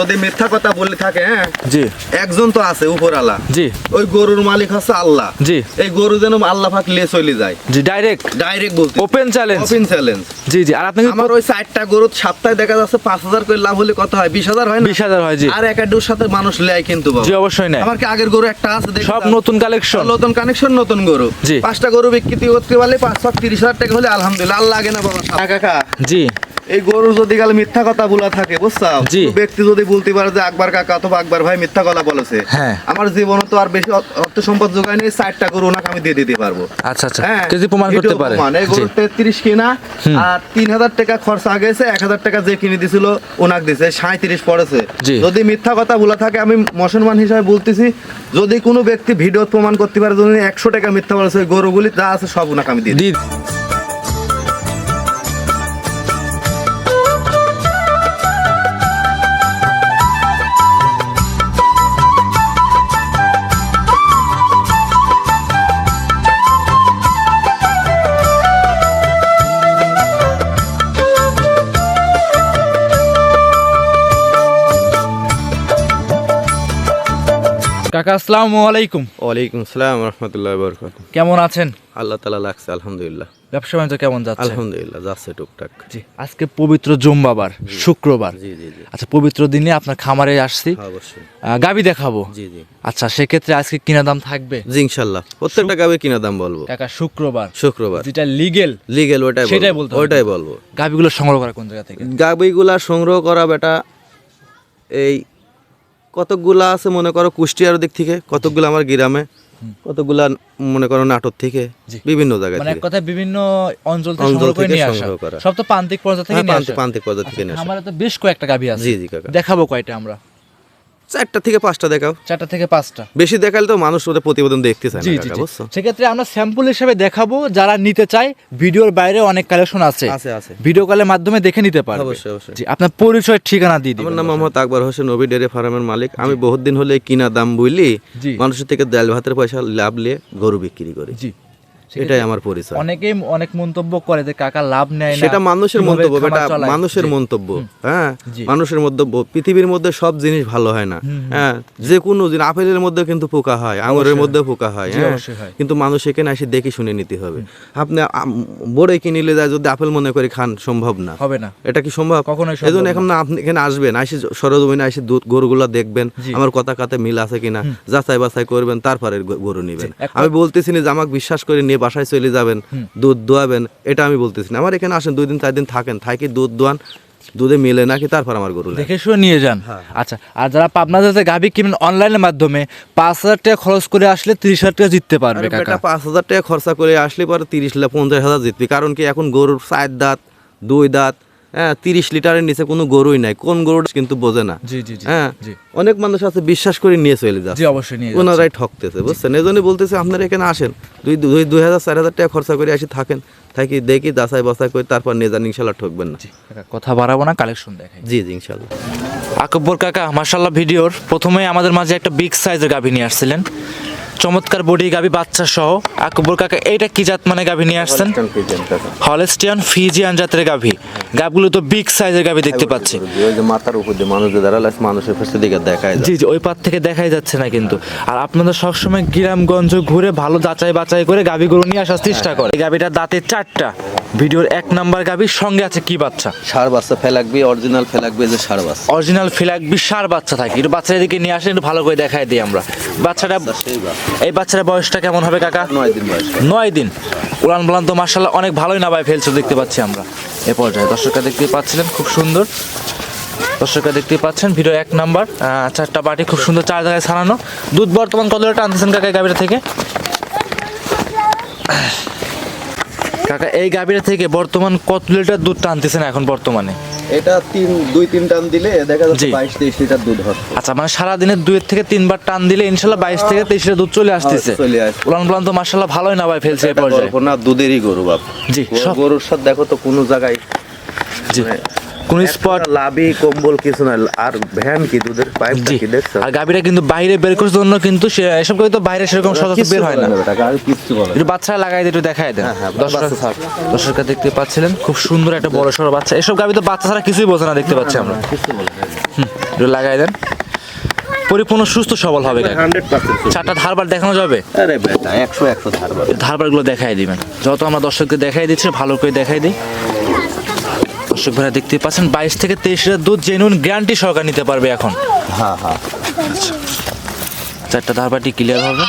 যদি মিথ্যা কথা বলে থাকে, হ্যাঁ জি একজন তো আছে উপরওয়ালা, জি ওই গরুর মালিক হচ্ছে আল্লাহ। জি এই গরু যেন আল্লাহ পাক লিয়ে চলে যায়, জি ডাইরেক্ট ডাইরেক্ট বলতে ওপেন চ্যালেঞ্জ। Open challenge. জি জি। আর আপনি আমার ওই 4টা গরু সপ্তাহে দেখা যাচ্ছে 5,000 করে লাভ হলে কত হয়? 20,000 হয় না? 20,000 হয়। জি আর একাডুর সাথে মানুষ লেয় কিন্তু বাবা। জি অবশ্যই নেয়। আমার কি আগের গরু একটা আছে দেখি, সব নতুন কালেকশন, নতুন কানেকশন, নতুন গরু। জি। 5টা গরু বিক্রি করতে পারলে 5,30,000 টাকা হলে আলহামদুলিল্লাহ। আল্লাহ লাগে না বাবা। কাকা জি এই গরু যদি গেলে মিথ্যা কথা বলা থাকে, বুঝছো, জি। ব্যক্তি যদি বলতে পারে যে আকবর কাকা অথবা আকবর ভাই মিথ্যা কথা বলেছে, হ্যাঁ। আমার জীবনে তো আর বেশি অর্থ সম্পদ যোগায় নেই, 4টা গরু ওনাকে আমি দিয়ে দিতে পারবো। আচ্ছা আচ্ছা। হ্যাঁ, যদি প্রমাণ করতে ভিডিও পারে। প্রমাণ। এই জি গরু 33 কিনা, আর 3,000 টাকা খরচা গেছে, 1,000 টাকা যে কিনে দিছিল ওনাকে দিছে, 37 পড়েছে। জি। যদি মিথ্যা কথা বলা থাকে, আমি মুসলমান হিসাবে বলতেছি, যদি কোনো ব্যক্তি ভিডিও প্রমাণ করতে পারে যদি 100 টাকা মিথ্যা বলেছে, ওই গরুগুলি যা আছে সব ওনাকে আমি দিয়ে দিই। দি কাকা আসসালামু আলাইকুম। ওয়ালাইকুম আসসালাম রহমতুল্লাহ বরকাতুহু। কেমন আছেন? আল্লাহ তাআলা লাগছে, আলহামদুলিল্লাহ। ব্যবসা বাণিজ্য কেমন যাচ্ছে? আলহামদুলিল্লাহ যাচ্ছে টুকটাক। জি। আজকে পবিত্র জুম্মাবার, শুক্রবার। জি জি জি। আচ্ছা, পবিত্র দিনে আপনার খামারে আসছি, অবশ্যই। গাবি দেখাবো। জি জি আচ্ছা, সেক্ষেত্রে আজকে কিনা দাম থাকবে? জি ইনশাআল্লাহ। প্রত্যেকটা গাবে কিনা দাম বলবো। কাকা শুক্রবার, শুক্রবার যেটা লিগেল লিগেল ওটাই সেটাই বলবো, বলতে হবে। ওটাই বলবো। গাবিগুলো সংগ্রহ করা কোন জায়গা থেকে? গাবিগুলা সংগ্রহ করা বেটা, এই কতকগুলা আছে মনে করো কুষ্টিয়ার দিক থেকে, কতকগুলো আমার গ্রামে, কতগুলা মনে করো নাটোর থেকে, জি। বিভিন্ন জায়গা মানে এক থেকে। কথায় বিভিন্ন অঞ্চল থেকে অঞ্চল সংগ্রহ করে থেকে নিয়ে আসা। সংগ্রহ করা। সব তো প্রান্তিক পর্যায়ে থেকে হ্যাঁ, নিয়ে আসা। প্রান্তিক পর্যায় থেকে নিয়ে আসা। আমারে তো বেশ কয়েকটা গাবি আছে। জি জি কাকা। দেখাবো কয়টা আমরা? 4টা থেকে 5টা দেখাও। 4টা থেকে 5টা। বেশি দেখালে তো মানুষ ওদের প্রতিবেদন দেখতে চায় জি না জি কাকা, জি। বুঝছো? সেক্ষেত্রে আমরা স্যাম্পল হিসেবে দেখাবো, যারা নিতে চায় ভিডিওর বাইরে অনেক কালেকশন আছে, আছে। ভিডিও কলের মাধ্যমে দেখে নিতে পারবে। অবশ্যই অবশ্যই। জি, আপনার পরিচয় ঠিকানা দিয়ে দিন। আমার নাম মোহাম্মদ আকবর হোসেন, নবী ডেয়ারি ফার্মের মালিক। আমি বহুত দিন হলে কিনা দাম বলি জি। মানুষের থেকে ডাল ভাতের পয়সা লাভ নিয়ে গরু বিক্রি করি। জি। এটাই আমার পরিচয়। অনেকেই অনেক মন্তব্য করে যে কাকা লাভ নেয় না, সেটা মানুষের কিভাবে মন্তব্য, খামার এটা চালায়। মানুষের জি। মন্তব্য। হ্যাঁ, জি। মানুষের মন্তব্য। পৃথিবীর মধ্যে সব জিনিস ভালো হয় না। হ্যাঁ, যে কোনো জিনিস, আপেলের মধ্যে কিন্তু পোকা হয়, আঙুরের মধ্যে পোকা হয়। জি, হ্যাঁ, অবশ্যই হয়। কিন্তু মানুষ এখানে এসে দেখে শুনে নিতে হবে। আপনি বড়ই কিনিলে যায় যদি আপেল মনে করে খান, সম্ভব না। হবে না। এটা কি সম্ভব? কখনোই সম্ভব এই জন্য না। এখন আপনি এখানে আসবেন, এসে সরজমিনে এসে গরুগুলো দেখবেন, জি। আমার কথা কাতে মিল আছে কিনা, যাচাই বাছাই করবেন, তারপরে গরু নেবেন। এক আমি বলতেছি না যে আমাকে বিশ্বাস করে নিয়ে বাসায় চলে যাবেন, দুধ দোয়াবেন, এটা আমি বলতেছি না। আমার এখানে আসেন, 2 দিন 4 দিন থাকেন, থাকি দুধ দোয়ান, দুধে মিলে নাকি তারপর আমার গরু নেন। দেখে শুনে নিয়ে যান। আচ্ছা, আর যারা পাবনা থেকে গাবি কিনেন অনলাইনের মাধ্যমে 5,000 টাকা খরচ করে আসলে 30,000 টাকা জিততে পারবে আরে কাকা। বেটা, 5,000 টাকা খরচা করে আসলে পরে 30,50,000 জিতবি। কারণ কি, এখন গরুর 4 দাঁত 2 দাঁত, হ্যাঁ, 30 লিটারের নিচে কোনো গরুই নাই। কোন গরুটা কিন্তু বোঝে না। জি জি জি। হ্যাঁ, জি। অনেক মানুষ আছে বিশ্বাস করে নিয়ে চলে জি যাচ্ছে, অবশ্যই নিয়ে ওনারাই ঠকতেছে, বুঝছেন? এই জন্যই বলতেছে আপনারা এখানে আসেন, 2,000-4,000 টাকা খরচা করে আসি, থাকেন, থাকি দেখি যাচাই বাছাই করে তারপর নিয়ে যান, ইনশাল্লাহ ঠকবেন না। কাকা, কথা বাড়াবো না, কালেকশন দেখাই। জি জি ইনশাল্লাহ। আকবর কাকা মাশাআল্লাহ, ভিডিওর প্রথমে আমাদের মাঝে একটা বিগ সাইজের গাভী নিয়ে আসছিলেন, চমৎকার বডি গাভী, বাচ্চা সহ। আকবর কাকা, এইটা কি জাত মানে গাভী নিয়ে আসছেন? হলস্টিয়ান ফিজিয়ান জাতের গাভী। গাভগুলো তো বিগ সাইজের গাভী দেখতে পাচ্ছি। ওই যে মাথার উপর দিয়ে মানুষ যে দাঁড়ালে মানুষের কাছে দিকে দেখায় যায়। জি জি, ওই পাত থেকে দেখাই যাচ্ছে না কিন্তু। আর আপনাদের সবসময় গ্রামগঞ্জ ঘুরে ভালো যাচাই বাছাই করে গাভী গরু নিয়ে আসার চেষ্টা করে। এই গাভীটা দাঁতে 4টা, ভিডিওর 1 নাম্বার গাভীর সঙ্গে আছে কি বাচ্চা? ষাঁড় বাচ্চা ফেলাকবি, অরিজিনাল ফেলাকবি, যে ষাঁড় বাচ্চা। অরিজিনাল ফিলাক বিশার বাচ্চা থাকে। একটু বাচ্চার দিকে নিয়ে আসেন, একটু ভালো করে দেখাই দিই আমরা বাচ্চাটা। সেই বাচ্চা এই বাচ্চার বয়সটা কেমন হবে কাকা? 9 দিন বয়স। 9 দিন। উড়ান বলান তো মাশাআল্লাহ অনেক ভালোই নামায় ফেলছে, দেখতে পাচ্ছি আমরা এ পর্যায়ে। দর্শকরা দেখতে পাচ্ছিলেন, খুব সুন্দর। দর্শকরা দেখতে পাচ্ছেন ভিডিও 1 নাম্বার, 4টা বাটি খুব সুন্দর, 4 জায়গায় ছাড়ানো। দুধ বর্তমান কত লিটার আনতেছেন কাকা এই গাভীটা থেকে? কাকা, এই গাভীটা থেকে বর্তমান কত লিটার দুধ টানতেছেন এখন বর্তমানে? এটা 2-3 টান দিলে দেখা যাচ্ছে জি। 22-23 লিটার দুধ হচ্ছে। আচ্ছা, মানে সারাদিনে 2 থেকে 3 বার টান দিলে ইনশাল্লাহ 22 থেকে 23 লিটার দুধ চলে আসতেছে। চলে আসছে। উলান বলান তো মাশাআল্লাহ ভালোই নামায় ফেলছে এ পর্যায়ে। গল্প না, দুধেরই গরু বাপ। জি, সব গরুর সাথে দেখো তো কোনো জায়গায় জি। মানে কোন স্পট লাভি কম্বল কিছু না, আর ভ্যান কি দুধের পাইপ জি কি দেখছো? আর গাভীটা কিন্তু বাইরে বের করার জন্য কিন্তু এসব গাভী তো বাইরে সেরকম সচরাচর বের হয় না। কিছু বলে একটু বাচ্চা লাগাই দিয়ে একটু দেখাই দেন। হ্যাঁ, দর্শকরা দেখতে পাচ্ছিলেন খুব সুন্দর একটা বড় সড়ো বাচ্চা। এসব গাভী তো বাচ্চা ছাড়া কিছুই বোঝে না, দেখতে পাচ্ছি আমরা। কিছু বলে একটু লাগাই দেন, পরিপূর্ণ সুস্থ সবল হবে গাভী। 100% চারটা ধারবার দেখানো যাবে? আরে বেটা 100 ধারবার। ধারবারগুলো দেখাই দিবেন, যত আমরা দর্শককে দেখাই দিচ্ছি ভালো করে দেখাই দিই। দর্শক ভাইরা দেখতে পাচ্ছেন 22 থেকে 23 লিটার দুধ জেনুইন গ্যারান্টি সহকারে নিতে পারবে এখন। হ্যাঁ হ্যাঁ, চারটা ধারবারটি ক্লিয়ার হবে,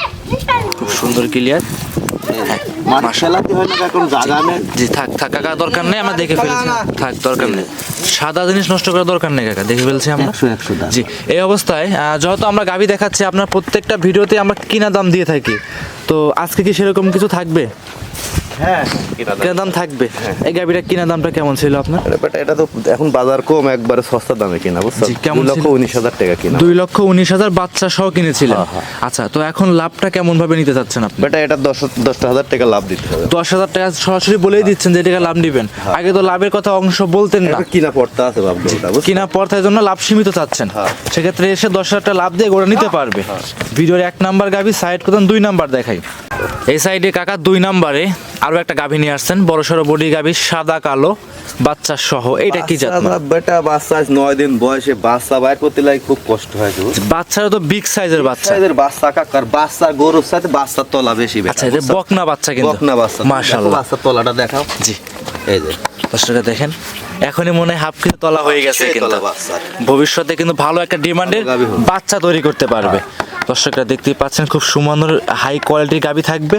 খুব সুন্দর ক্লিয়ার। মাঠ খেলাতে হয় না এখন জায়গা নেই। জি থাক থাক কাকা, দরকার নেই, আমরা দেখে ফেলছি। থাক দরকার নেই, সাদা জিনিস নষ্ট করার দরকার নেই কাকা, দেখে ফেলছি আমরা। 100 দাম। জি এই অবস্থায় যেহেতু আমরা গাভী দেখাচ্ছি, আপনার প্রত্যেকটা ভিডিওতে আমরা কিনা দাম দিয়ে থাকি, তো আজকে কি সেরকম কিছু থাকবে? হ্যাঁ, কিনা দাম থাকবে। এই গাভীটা কিনা দামটা কেমন ছিল আপনার? আরে বেটা এটা তো এখন বাজার কম, একবারে সস্তা দামে কিনা, বুঝছো? জি, কেমন 2,19,000 টাকা কিনা। 2,19,000 বাচ্চা সহ কিনেছিলেন। হ্যাঁ। আচ্ছা, তো এখন লাভটা কেমন ভাবে নিতে চাচ্ছেন আপনি? বেটা এটা 10,000 টাকা লাভ দিতে হবে। 10,000 টাকা সরাসরি বলেই দিচ্ছেন যে টাকা লাভ নিবেন। আগে তো লাভের কথা অংশ বলতেন না, এটা কিনা পড়তে আছে বাবু, ওটা বুঝছো? কিনা পড়তার জন্য লাভ সীমিত চাচ্ছেন। হ্যাঁ। সেক্ষেত্রে এসে 10,000 টাকা লাভ দিয়ে গোড়া নিতে পারবে। ভিডিওর 1 নাম্বার গাভী সাইড করতেন, 2 নাম্বার দেখাই। এই সাইডে কাকা 2 নাম্বারে আরো একটা গাভী নিয়ে আসছেন, বড় সড়ো বডি গাভী, সাদা কালো বাচ্চা সহ। এটা কি জাত? বাচ্চা বেটা বাচ্চা 9 দিন বয়সে বাচ্চা বাইর করতে লাগে খুব কষ্ট হয় তো। বাচ্চারা তো বিগ সাইজের বাচ্চা। সাইজের বাচ্চা কাকার, বাচ্চা গরুর সাথে বাচ্চার তলা বেশি বেটা। আচ্ছা, এটা বকনা বাচ্চা কিন্তু। বকনা বাচ্চা। মাশাআল্লাহ। বাচ্চার তলাটা দেখাও। জি এই যে দর্শকরা দেখেন, এখনই মনে হয় হাফ কেজি তলা হয়ে গেছে সেই কিন্তু। তলা বাচ্চা। ভবিষ্যতে কিন্তু ভালো একটা ডিমান্ডের গাভী হবে। বাচ্চা তৈরি করতে পারবে। দর্শকরা দেখতেই পাচ্ছেন খুব সুন্দর হাই কোয়ালিটির গাভী থাকবে।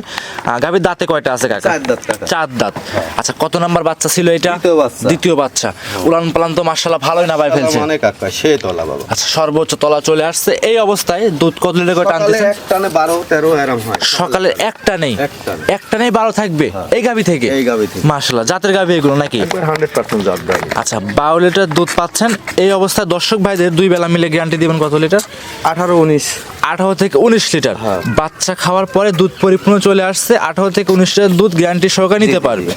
গাভীর দাঁতে কয়টা আছে কাকা? 4 দাঁত কাকা। 4 দাঁত। আচ্ছা, কত নাম্বার বাচ্চা ছিল এটা? দ্বিতীয় বাচ্চা। দ্বিতীয় বাচ্চা। উলান পালান তো মাশাআল্লাহ ভালোই না ভাই ফেলছে। মানে কাকা সেই তলা বাবা। আচ্ছা, সর্বোচ্চ তলা চলে আসছে। এই অবস্থায় দুধ কত লিটার করে সকালে টানতেছেন? এক টানে 12-13 এরকম হয়। সকালে একটা নেই, একটা নেই 12 থাকবে এই গাভী থেকে। এই গাভী থেকে। মাশাআল্লাহ, জাতের গাভী এগুলো নাকি? একবার 100% জাত গাভী। আচ্ছা, 12 লিটার দুধ পাচ্ছেন। এই অবস্থায় দর্শক ভাইদের 2 বেলা মিলে গ্যারান্টি দিবেন কত লিটার? 18-19। 18 থেকে 19 লিটার। হ্যাঁ। বাচ্চা খাওয়ার পরে দুধ পরিপূর্ণ চলে আসছে, 18 থেকে 19 লিটার দুধ গ্যারান্টি সহকারে নিতে পারবে।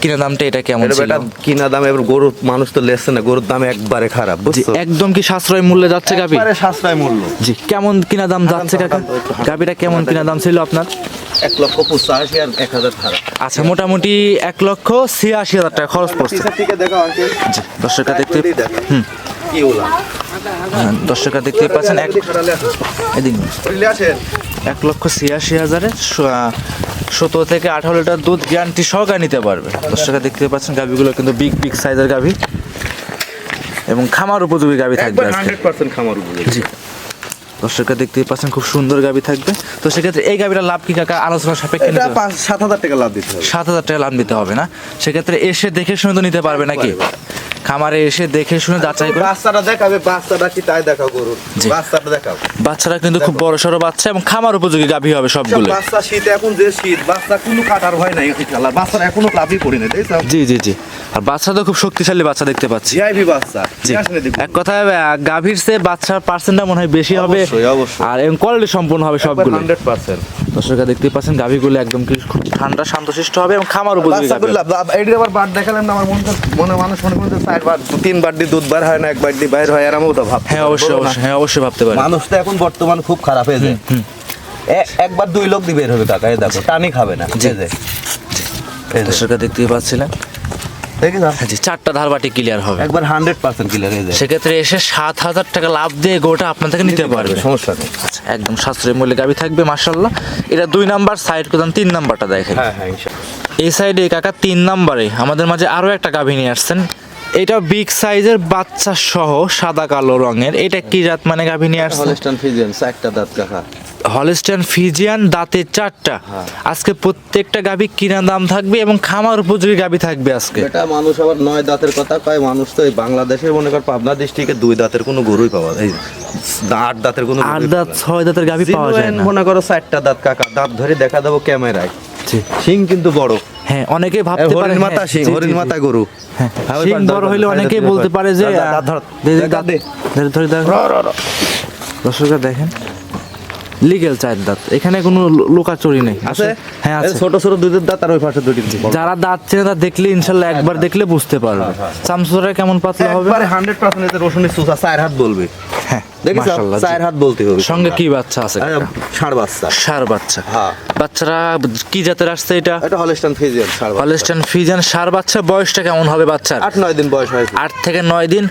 কিনা দামটা এটা কেমন এটা ছিল? বেটা কিনা দাম, এবার গরুর মানুষ তো লেছে না, গরুর দাম একবারে খারাপ, জি, বুঝছো? একদম কি সাশ্রয় মূল্যে যাচ্ছে গাভী? একবারে সাশ্রয় মূল্য। জি, কেমন কিনা দাম যাচ্ছে কাকা? গাভীটা কেমন কিনা দাম ছিল আপনার? 1,85,000 আর 1,000 খারাপ। আচ্ছা, মোটামুটি 1,86,000 টাকা খরচ পড়ছে। পিছের দিকে দেখো আঙ্কেল। জি, দর্শকরা দেখতে কি হলো? দর্শকরা দেখতে পাচ্ছেন এদিন আসেন। 1,86,000-এ 17 থেকে 18 লিটার দুধ গ্যারান্টি সহকারে নিতে পারবে। দর্শকরা দেখতে পাচ্ছেন গাভীগুলো কিন্তু বিগ বিগ সাইজের গাভী এবং খামার উপযোগী গাভী থাকবে একবার আজকে। 100% খামার উপযোগী। জি, দর্শকরা দেখতেই পাচ্ছেন খুব সুন্দর গাভী থাকবে। তো সেক্ষেত্রে এই গাভীটার লাভ কি কাকা আলোচনা সাপেক্ষে এটা নিতে হবে? 5-7,000 টাকা লাভ দিতে হবে। 7,000 টাকা লাভ নিতে হবে না? সেক্ষেত্রে এসে দেখে শুনে তো নিতে পারবে নাকি? খামারে এসে দেখে শুনে যাচাই করে। বাচ্চাটা দেখাবে, বাচ্চাটা কি তাই দেখাও গরুর। জি। বাচ্চাটা দেখাও। বাচ্চারা কিন্তু খুব বড় সড়ো বাচ্চা এবং খামার উপযোগী গাভী হবে সবগুলো। বাচ্চা শীত, এখন যে শীত, বাচ্চা কোনো কাটার হয় নাই। বাচ্চারা এখনো লাভই পড়ি না, দেখছো? জি জি জি, আর বাচ্চা তো খুব শক্তিশালী বাচ্চা দেখতে পাচ্ছি। জিআইভি বাচ্চা। জি, আসলে দেখুন। এক কথায় গাভীর চেয়ে বাচ্চার পার্সেন্টটা মনে হয় বেশি হবে, অবশ্যই, অবশ্যই। আর এবং কোয়ালিটি সম্পূর্ণ হবে সবগুলো। 100%। দর্শকরা দেখতে পাচ্ছেন গাভীগুলো একদম কি খুব ঠান্ডা শান্তশিষ্ট হবে এবং খামার উপযোগী গাভী হবে। এইটা আবার বাট দেখালাম না, আমার মনে মানুষ মনে করছে 4 বার 3 বার দিয়ে দুধ বার হয় না, 1 বার দিয়ে বাইর হয়, এরকমও তো ভাব। হ্যাঁ অবশ্যই অবশ্যই, হ্যাঁ অবশ্যই ভাবতে পারি। মানুষ তো এখন বর্তমান খুব খারাপ হয়েছে। একবার 2 লোক দিয়ে বের হবে কাকা, এই দেখো টানি খাবে না। জি। এই যে, এই যে, দর্শকরা দেখতেই পাচ্ছিলেন দেখি না? জি, 4টা ধারবাটি ক্লিয়ার হবে। একবার 100% ক্লিয়ার হয়ে যায়। সেক্ষেত্রে এসে 7,000 টাকা লাভ দিয়ে গোটা আপনার থেকে নিতে পারবে। সমস্যা নেই। আচ্ছা, একদম সাশ্রয়ী মূল্যে গাভী থাকবে মাশাআল্লাহ। এটা 2 নাম্বার সাইড করতাম, 3 নাম্বারটা দেখেন। হ্যাঁ হ্যাঁ, ইনশাআল্লাহ। এই সাইডে কাকা 3 নাম্বারে আমাদের মাঝে আরো একটা গাভী নিয়ে আসছেন। এটা বিগ সাইজের বাচ্চা সহ সাদা কালো রঙের। এটা কি জাত মানে গাভী নিয়ে আসছেন? হলস্টাইন ফ্রিজিয়ান 4টা দাঁত কাকা। হলস্টাইন ফ্রিজিয়ান, দাঁতে 4টা। আজকে প্রত্যেকটা গাভী কিনা দাম থাকবে এবং খামার উপযোগী গাভী থাকবে আজকে। এটা মানুষ আবার 9 দাঁতের কথা কয়, মানুষ তো এই বাংলাদেশের মনে কর পাবনা ডিস্ট্রিক্টে 2 দাঁতের কোনো গরুই পাওয়া যায়, 8 দাঁতের কোনো 8 দাঁত 6 দাঁতের গাভী পাওয়া যায় না। মনে করো 4টা দাঁত কাকা, দাঁত ধরে দেখা দেবো ক্যামেরায়। সিং কিন্তু বড়। হ্যাঁ, অনেকেই ভাবতে পারে হরিণ মাথা সিং, হরিণ মাথা গরু। হ্যাঁ, সিং বড় হইলে অনেকেই বলতে পারে যে দাঁত ধর, দর্শকরা দেখেন লিগেল 4 দাঁত, এখানে কোনো লুকাচুরি নেই। আছে? হ্যাঁ আছে। ছোট ছোট দুধের দাঁত আর ওই পাশে দুটি যারা দাঁত চেনে তারা দেখলে ইনশাল্লাহ একবার দেখলে বুঝতে পারবে। চামচুরা কেমন পাতলা হবে? একবারে 100% এতে রসুনের চুচা 4 হাত বলবে। হ্যাঁ দেখিস মাশাআল্লাহ, 4 হাত বলতে হবে। সঙ্গে কি বাচ্চা আছে? ষাঁড় বাচ্চা। ষাঁড় বাচ্চা। হ্যাঁ। বাচ্চারা কি জাতের আসছে এটা? এটা হলস্টাইন ফ্রিজিয়ান ষাঁড় বাচ্চা। হলস্টাইন ফ্রিজিয়ান ষাঁড় বাচ্চা। বয়সটা কেমন হবে বাচ্চার? 8-9 দিন বয়স হয়েছে। 8 থেকে 9 দিন।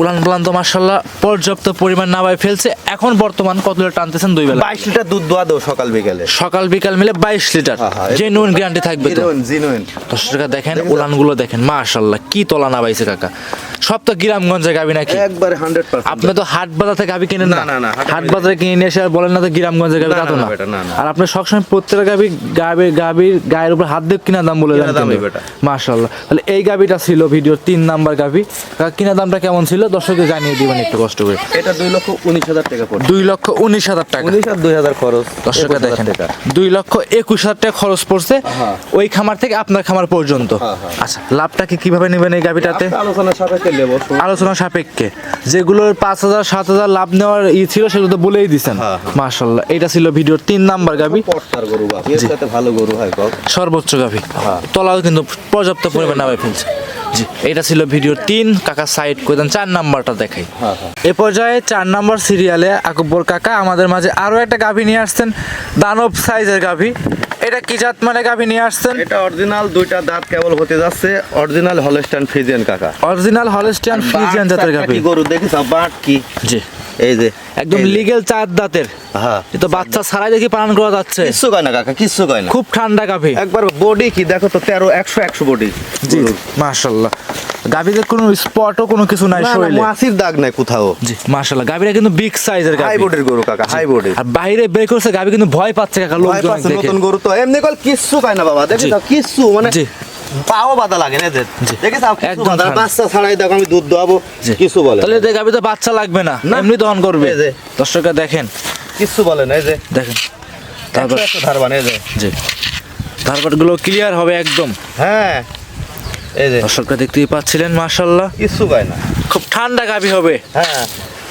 উলান পালান তো মাশাআল্লাহ পর্যাপ্ত পরিমাণ নামায় ফেলছে। এখন বর্তমান কত লিটার টানতেছেন দুই বেলা? 22 লিটার দুধ দোয়া দাও সকাল বিকালে। সকাল বিকাল মিলে 22 লিটার। হ্যাঁ, জেনুইন গ্যারান্টি থাকবে তো? জিনুইন। দর্শকরা দেখেন উলানগুলো দেখেন মাশাআল্লাহ কি তলা নামাইছে কাকা। সব তো গ্রামগঞ্জে গাবি নাকি? একবারে 100%। আপনি তো হাট বাজার থেকে গাবি কিনেন না? না, না, হাটে হাট বাজারে কিনে নিয়ে এসে আর বলেন না তো গ্রামগঞ্জে গাবি, তা তো না। বেটা, না। আর আপনি সবসময় প্রত্যেকটা গাবির গায়ের উপর হাত দিয়ে কিনা দাম বলে দেন কিনা দামই কিন্তু। বেটা। মাশাআল্লাহ। তাহলে এই গাবিটা ছিল ভিডিওর 3 নাম্বার গাবি। কিনা দামটা কেমন ছিল দর্শকদের জানিয়ে দিবেন একটু কষ্ট করে। এটা 2,19,000 টাকা পড়ছে। 2,19,000 টাকা। 19 আর 2,000 খরচ। দর্শকরা 21,000 দেখেন টাকা। 2,21,000 টাকা খরচ পড়ছে হ্যাঁ। ওই খামার থেকে আপনার খামার পর্যন্ত। আচ্ছা লাভটাকে কিভাবে নেবেন এই গাবিটাতে? আপনি আলোচনার সাপেক্ষে নেবো। আলোচনা সাপেক্ষে যেগুলোর 5,000 7,000 লাভ নেওয়ার ছিল সেগুলো তো বলেই দিচ্ছেন। হ্যাঁ। মাশাআল্লাহ। এটা ছিল ভিডিওর 3 নাম্বার গাবি। পট্টার গরু বাপ। এর সাথে ভালো গরু হয় কক। সর্বোচ্চ গাভী, তলাও কিন্তু পর্যাপ্ত পরিমাণ নামাই ফেলছে। জি এটা ছিল ভিডিওর 3। কাকা সাইড করে দেন, 4 নাম্বারটা দেখাই। এ পর্যায়ে 4 নাম্বার সিরিয়ালে আকবর কাকা আমাদের মাঝে আরো একটা গাভী নিয়ে আসছেন, দানব সাইজের গাভী। এটা কি জাত মানে গাভী নিয়ে আসছেন? এটা অরিজিনাল দুইটা দাঁত কেবল হতে যাচ্ছে, অরিজিনাল হলস্টাইন ফ্রিজিয়ান কাকা। অরিজিনাল হলস্টিয়ান ফ্রিজিয়ান জাতের গাভী। গরু দেখিস বাট কি? জি এই যে একদম এই যে। লিগেল 4 দাঁতের। হ্যাঁ। এ তো বাচ্চা ছাড়াই দেখি পালন করা যাচ্ছে। কিচ্ছু কয় না কাকা, কিচ্ছু কয় না। খুব ঠান্ডা গাভী। একবার বডি কি দেখো তো, 100 বডি। জি মাশাআল্লাহ। গাভীতে কোনো স্পটও কোনো কিছু নাই শরীরে। মাছির দাগ নাই কোথাও। জি মাশাআল্লাহ। গাভীরা কিন্তু বিগ সাইজের গাভী। হাই বডির গরু কাকা, হাই বডি। আর বাইরে বের করছে গাভী কিন্তু ভয় পাচ্ছে কাকা ভয় লোকজন পাচ্ছে দেখে। নতুন গরু তো এমনি কল কিচ্ছু কয় না বাবা। দেখিস জি। কিচ্ছু মানে জি পাও বাধা লাগে না এদের। দেখিস কিছু একদম বাধা ঠান্ডা। বাচ্চা ছাড়াই দেখো আমি দুধ দোয়াবো জি। কিছু বলে তাহলে এদের গাভীতে বাচ্চা লাগবে না, না। এমনি দহন করবে। এই যে। দর্শকরা দেখেন, কিচ্ছু বলে না। এই যে দেখেন তারপর একশো ধারবান। এই যে জি ধারপাটগুলো ক্লিয়ার হবে একদম। হ্যাঁ এই যে দর্শকরা দেখতেই পাচ্ছিলেন মাশাআল্লাহ কিচ্ছু কয় না। খুব ঠান্ডা গাভী হবে। হ্যাঁ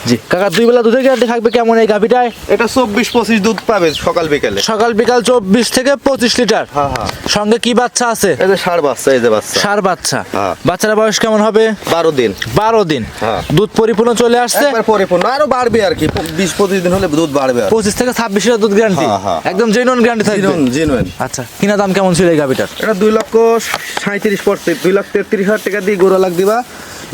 জি কাকা দুই বেলা দুধের গ্যারান্টি থাকবে কেমন এই গাভীটায়? এটা 24-25 দুধ পাবে সকাল বিকেলে। সকাল বিকাল 24 থেকে 25 লিটার। হ্যাঁ হ্যাঁ। সঙ্গে কি বাচ্চা আছে? এই যে ষাঁড় বাচ্চা। এই যে বাচ্চা ষাঁড় বাচ্চা। হ্যাঁ। বাচ্চার বয়স কেমন হবে? 12 দিন। 12 দিন। হ্যাঁ। দুধ পরিপূর্ণ চলে আসছে। একবার পরিপূর্ণ আরো বাড়বে আর কি, 20-25 দিন হলে দুধ বাড়বে আর। 25 থেকে 26 লিটার দুধ গ্যারান্টি। হ্যাঁ, হ্যাঁ। একদম জেনুইন গ্যারান্টি থাকবে। জিনুইন। আচ্ছা কিনা দাম কেমন ছিল এই গাভীটার? এটা 2,37,000 পড়ছে। 2,33,000 টাকা দিয়ে গরু লাগ দিবা।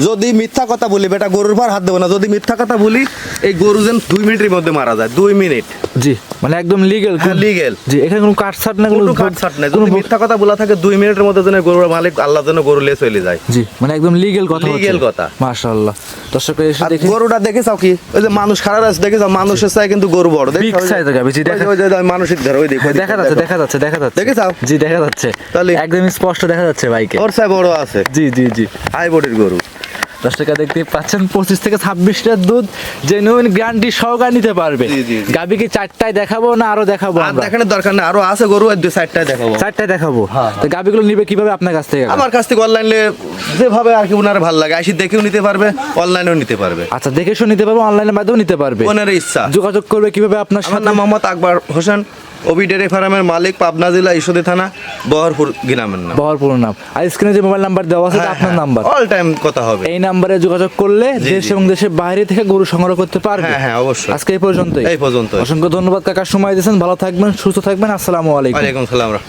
যদি মিথ্যা কথা বলি বেটা গরুর পর হাত দেবো না। যদি মিথ্যা কথা বলি এই গরু যেন 2 মিনিটের মধ্যে মারা যায়। 2 মিনিট। জি মানে একদম লিগ্যাল। লিগেল। জি এখানে কোনো কাটছাট না, কোনো কাটছাট নাই। যদি মিথ্যা কথা বলা থাকে 2 মিনিটের মধ্যে যেন গরুর মালিক আল্লাহ যেন গরু লে চলে যায়। জি মানে একদম লিগ্যাল কথা হচ্ছে। লিগেল কথা। মাশাআল্লাহ। দর্শকরা এসে আর দেখে গরুটা দেখে চাও কি, ওই যে মানুষ খারাপ আছে দেখে চাও, মানুষের চাই কিন্তু গরু বড়। বিগ সাইজের গাভী। জি দেখা ওই যে মানুষের ধর ওই দেখো দেখা যাচ্ছে দেখা যাচ্ছে দেখা যাচ্ছে। দেখে চাও? জি দেখা যাচ্ছে। তাহলে একদম স্পষ্ট দেখা যাচ্ছে বাইকে। ওর চাই বড় আছে। জি জি জি হাই বডির গরু। দর্শকরা দেখতে পাচ্ছেন 25 থেকে 26 লিটার দুধ জেনুইন গ্যারান্টি সহকারে নিতে পারবে। জি, জি, জি। গাভী কি 4টায় দেখাবো না আরো দেখাবো আর আমরা? দেখানোর দরকার নেই, আরো আছে গরু। আর 2-4টায় দেখাবো। 4টায় দেখাবো। হ্যাঁ, তো গাভীগুলো নিবে কিভাবে আপনার কাছ থেকে? আমার কাছ থেকে অনলাইনে যেভাবে আর কি ওনার ভালো লাগে আসি দেখেও নিতে পারবে, অনলাইনেও নিতে পারবে। আচ্ছা দেখে শুনে নিতে পারবো, অনলাইনের মাধ্যমেও নিতে পারবে। ওনার ইচ্ছা। যোগাযোগ করবে কিভাবে আপনার আমার সাথে? নাম মোহাম্মদ আকবর হোসেন, ওবি ডেয়ারি ফার্মের মালিক, পাবনা জেলা ঈশ্বরদী থানা, বহরপুর গ্রামের নাম। বহরপুর নাম। আর স্ক্রিনে যে মোবাইল নাম্বার দেওয়া আছে এটা আপনার নাম্বার। অল টাইম কথা হবে। এই নাম্বারে যোগাযোগ করলে জি, দেশ জি। এবং দেশের বাইরে থেকে গরু সংগ্রহ করতে পারবে। হ্যাঁ হ্যাঁ অবশ্যই। আজকে এই পর্যন্তই। এই পর্যন্ত। অসংখ্য ধন্যবাদ কাকা, সময় দিয়েছেন। ভালো থাকবেন, সুস্থ থাকবেন। আসসালামু আলাইকুম। ওয়ালাইকুম সালাম রাহমাতুল্লাহ।